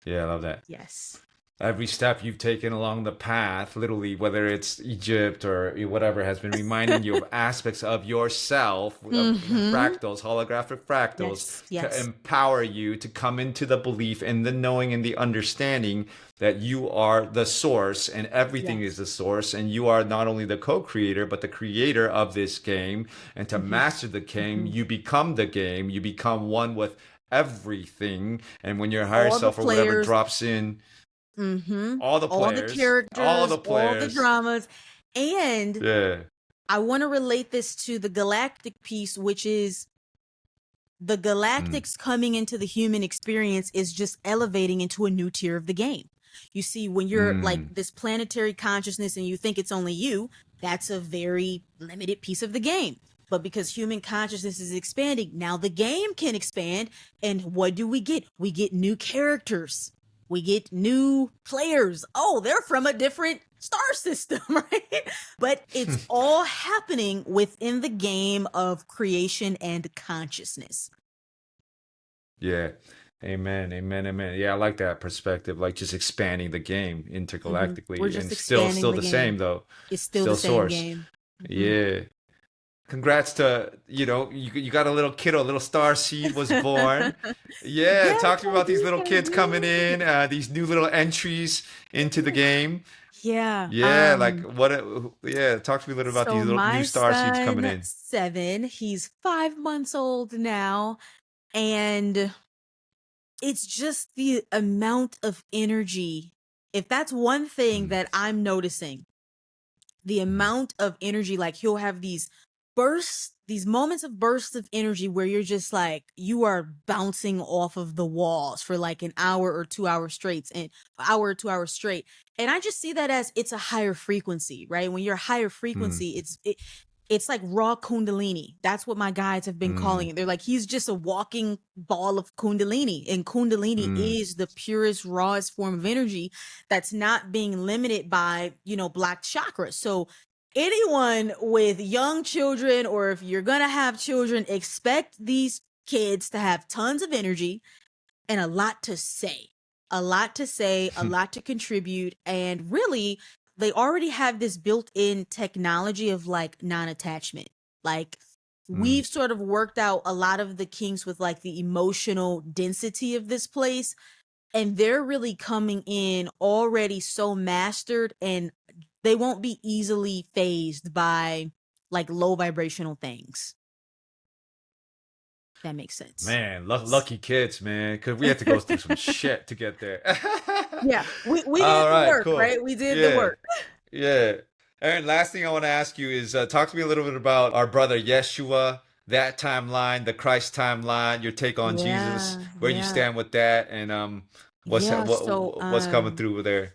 Yeah, I love that. Yes. Every step you've taken along the path, literally, whether it's Egypt or whatever, has been reminding you of aspects of yourself, of Mm-hmm. fractals, holographic fractals, Yes. to Yes. empower you to come into the belief and the knowing and the understanding that you are the source and everything is Yes. the source, and you are not only the co-creator but the creator of this game. And to Mm-hmm. master the game, Mm-hmm. you become the game, you become one with everything. And when your higher All the self or whatever players. drops in, Mm-hmm. all the All the players, all characters, the all the players. dramas. And Yeah. I want to relate this to the galactic piece, which is the Mm, galactics coming into the human experience is just elevating into a new tier of the game. You see, when you're like mm, this planetary consciousness and you think it's only you, that's a very limited piece of the game. But because human consciousness is expanding, now the game can expand. And what do we get? We get new characters. We get new players. Oh, they're from a different star system, right? But it's all happening within the game of creation and consciousness. yeah. Amen. Amen. Amen. Yeah, I like that perspective. Like just expanding the game We're intergalactically, just and still, expanding still the the same game. though. It's still the Still same source. game. Hmm. Yeah. Congrats to you got a little kiddo, a little star seed was born. Yeah. Yes, Talk to me I about these did. little I kids coming did. in, these new little entries into the game. Yeah. Yeah, like what? Yeah, talk to me a little about these So little new my star seeds coming son, in. 7, he's 5 months old now, and it's just the amount of energy. If that's one thing Mm, that I'm noticing, the mm, amount of energy, like he'll have these bursts, these moments of bursts of energy where you're just like, you are bouncing off of the walls for like an hour or 2 hours straight and hour or 2 hours straight. And I just see that as it's a higher frequency, right? When you're higher mm, frequency, it's like raw kundalini. That's what my guides have been mm, calling it. They're like, he's just a walking ball of kundalini. And kundalini mm. is the purest, rawest form of energy that's not being limited by, black chakras. So anyone with young children, or if you're going to have children, expect these kids to have tons of energy and a lot to say, a lot to contribute. And really, they already have this built in technology of like non attachment. Like, Mm. we've sort of worked out a lot of the kinks with like the emotional density of this place. And they're really coming in already so mastered, and they won't be easily phased by like low vibrational things. That makes sense. Man, lucky kids, man, because we had to go through some shit to get there. Yeah, we did All the right, work, cool. right? We did the Yeah, work. yeah. Aaron, last thing I want to ask you is talk to me a little bit about our brother Yeshua, that timeline, the Christ timeline, your take on Jesus, Yeah, where you yeah, stand with that, and yeah. So, what's coming through there.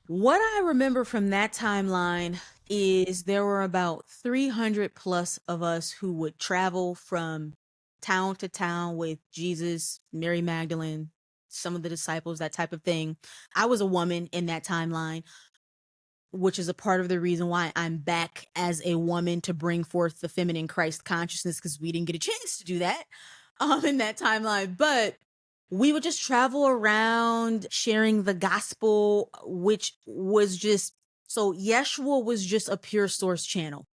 what I remember from that timeline is there were about 300 plus of us who would travel from town to town with Jesus, Mary Magdalene, some of the disciples, that type of thing. I was a woman in that timeline, which is a part of the reason why I'm back as a woman to bring forth the feminine Christ consciousness, because we didn't get a chance to do that in that timeline. But we would just travel around sharing the gospel, which was just, so Yeshua was just a pure source channel.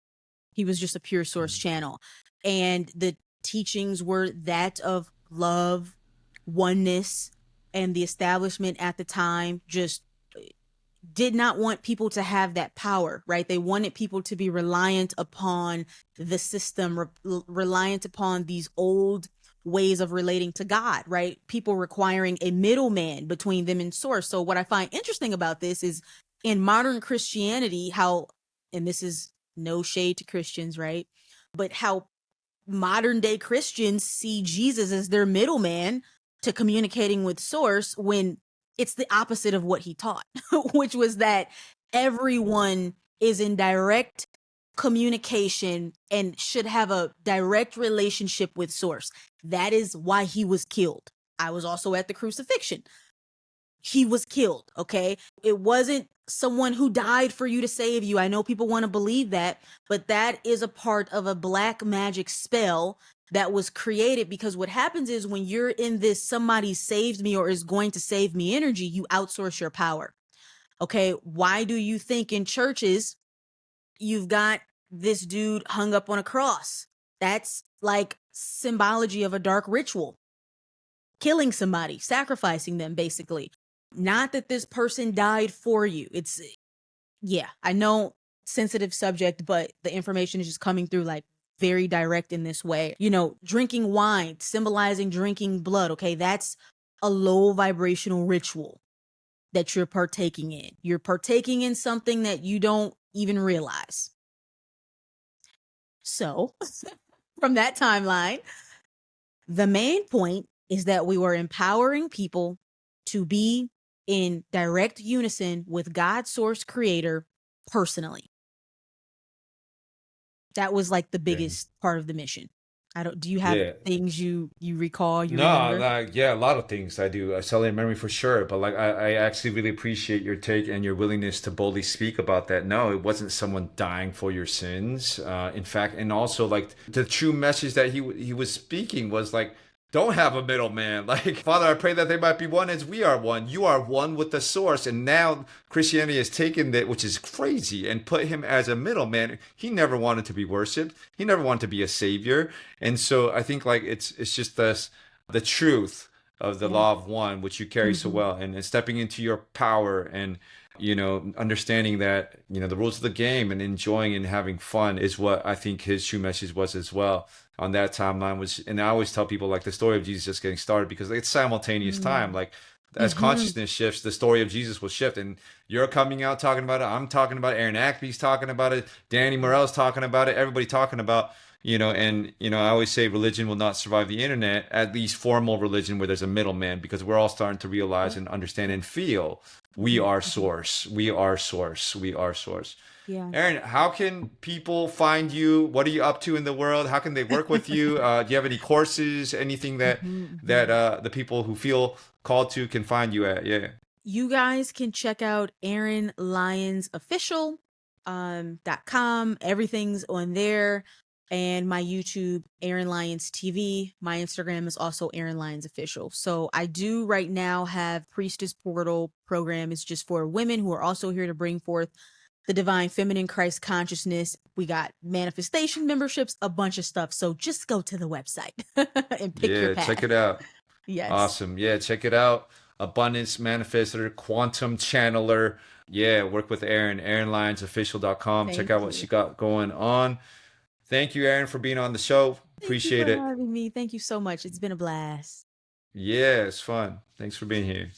He was just a pure source channel. And the teachings were that of love, oneness, and the establishment at the time just did not want people to have that power, right? They wanted people to be reliant upon the system, reliant upon these old ways of relating to God, right? People requiring a middleman between them and source. So what I find interesting about this is in modern Christianity, how, and this is no shade to Christians, right? But how modern day Christians see Jesus as their middleman to communicating with source, when it's the opposite of what he taught, which was that everyone is in direct communication and should have a direct relationship with source. That is why he was killed. I was also at the crucifixion. He was killed, okay? It wasn't someone who died for you to save you. I know people want to believe that, but that is a part of a black magic spell that was created, because what happens is when you're in this somebody saved me or is going to save me energy, you outsource your power. Okay, why do you think in churches you've got this dude hung up on a cross? That's like symbology of a dark ritual, killing somebody, sacrificing them, basically. Not that this person died for you. It's, yeah, I know, sensitive subject, but the information is just coming through like very direct in this way. Drinking wine, symbolizing drinking blood. Okay, that's a low vibrational ritual that you're partaking in. You're partaking in something that you don't even realize. So, from that timeline, the main point is that we were empowering people to be in direct unison with God's source creator personally. That was like the Okay. biggest part of the mission. Do you have Yeah. things you recall, you No, remember? like yeah, a lot of things I do. I cellular memory for sure, but like I actually really appreciate your take and your willingness to boldly speak about that. No, it wasn't someone dying for your sins. In fact, and also like the true message that he was speaking was like, don't have a middleman. Like, Father, I pray that they might be one as we are one. You are one with the source. And now Christianity has taken that, which is crazy, and put him as a middleman. He never wanted to be worshipped. He never wanted to be a savior. And so I think like it's just this the truth of the Yeah. law of one, which you carry so Mhm. well, and stepping into your power and understanding that the rules of the game and enjoying and having fun is what I think his true message was as well on that timeline was. And I always tell people like the story of Jesus just getting started because it's simultaneous time. Mm. Like as Mhm. consciousness shifts, the story of Jesus will shift, and you're coming out talking about it. I'm talking about it. Aaron Ackby's talking about it. Danny Morell's talking about it. Everybody talking about and I always say religion will not survive the internet, at least formal religion where there's a middleman, because we're all starting to realize Yeah. and understand and feel we Mhm. are Mhm. source. We are source. We are source. Yeah. Aaron, how can people find you? What are you up to in the world? How can they work with you? Do you have any courses, anything that Mhm. that Mhm. the people who feel called to can find you at? Yeah. You guys can check out Erin Lyons official .com. Everything's on there. And my YouTube, Erin Lyons TV. My Instagram is also Erin Lyons official. So I do right now have Priestess Portal program. It's just for women who are also here to bring forth the divine feminine Christ consciousness. We got manifestation memberships, a bunch of stuff. So just go to the website and pick your Yeah, check path. it out. Yes. Awesome. Yeah, check it out. Abundance Manifestor, Quantum Channeler. Yeah, work with Erin, erinlionsofficial.com. Check Thank out what she you. got going on. Thank you, Erin, for being on the show. Thank you Appreciate for it. having me. Thank you so much. It's been a blast. Yeah, it's fun. Thanks for being here.